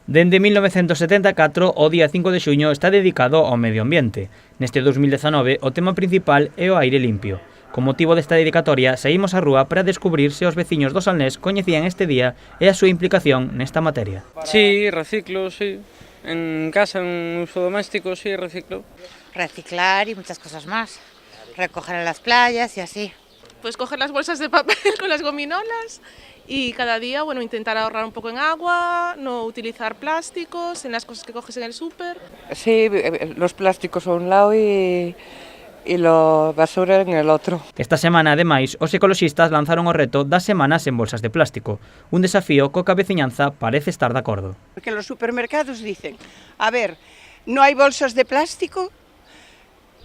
Dende 1974, o día 5 de xuño está dedicado ao medio ambiente. Neste 2019, o tema principal é o aire limpio. Con motivo desta dedicatoria, saímos á rúa para descubrir se os veciños do Salnés coñecían este día e a súa implicación nesta materia. Sí, reciclo, sí. En casa, en uso doméstico, sí, reciclo. Reciclar y muchas cosas más. Recoger en las playas y así. Pues coger las bolsas de papel con las gominolas y cada día, bueno, intentar ahorrar un poco en agua, no utilizar plásticos en las cosas que coges en el súper. Sí, los plásticos a un lado y la basura en el otro. Esta semana, ademais, os ecoloxistas lanzaron o reto das semanas en bolsas de plástico, un desafío co que a veciñanza parece estar de acordo. Porque los supermercados dicen, a ver, no hay bolsas de plástico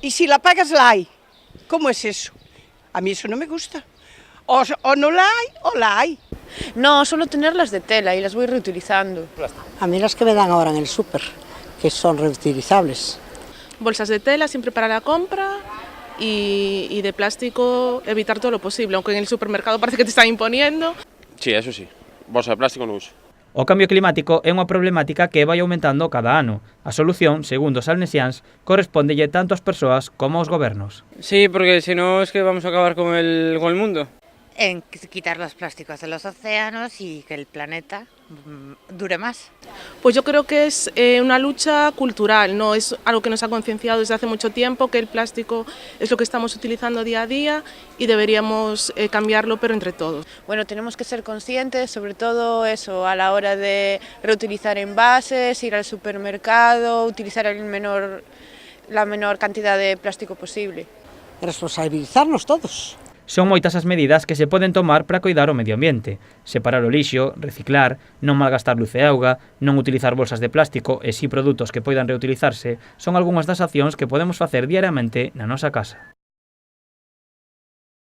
y si la pagas la hay. ¿Cómo es eso? A mí eso no me gusta. O no la hay o la hay. No, solo tenerlas de tela y las voy reutilizando. A mí las que me dan ahora en el súper, que son reutilizables. Bolsas de tela siempre para la compra y de plástico evitar todo lo posible, aunque en el supermercado parece que te están imponiendo. Sí, eso sí. Bolsa de plástico no uso. O cambio climático é unha problemática que vai aumentando cada ano. A solución, segundo os salnesiáns, correspóndelle tanto ás persoas como aos gobernos. Sí, porque si no es que vamos a acabar con el mundo. En quitar los plásticos de los océanos y que el planeta dure más. Pues yo creo que es una lucha cultural, no es algo que nos ha concienciado desde hace mucho tiempo, que el plástico es lo que estamos utilizando día a día y deberíamos cambiarlo, pero entre todos. Bueno, tenemos que ser conscientes, sobre todo eso, a la hora de reutilizar envases, ir al supermercado, utilizar la menor cantidad de plástico posible. Responsabilizarnos todos. Son moitas as medidas que se poden tomar para coidar o medio ambiente. Separar o lixo, reciclar, non malgastar luz e auga, non utilizar bolsas de plástico e si produtos que poidan reutilizarse son algunhas das accións que podemos facer diariamente na nosa casa.